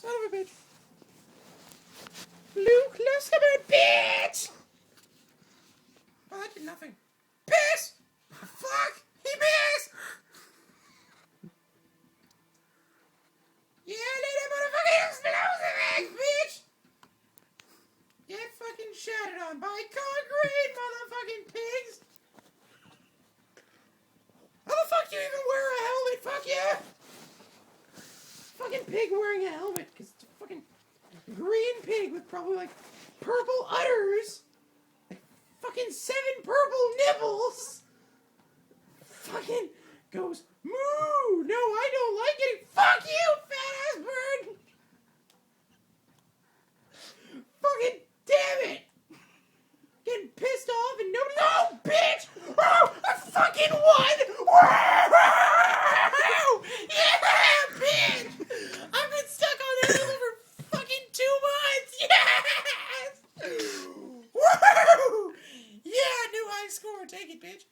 Son of a bitch. Luke Luscombe, bitch! Oh, that did nothing. Piss! Fuck! He missed! Yeah, little motherfucking explosive, bitch! Get fucking shattered on by concrete, motherfucking pigs! How the fuck do you even wear a helmet? Fuck yeah! Fucking pig wearing a helmet, because it's a fucking green pig with probably like purple udders. Like fucking 7 purple nipples. Fucking goes, moo! No, I don't like it. Fuck you, fat ass bird! Fucking damn it! Getting pissed off and nobody. No, bitch! Oh, I fucking won! Woo! Yeah, bitch! I've been stuck on that hill for fucking 2 months! Yes! Woo! Yeah, new high score. Take it, bitch.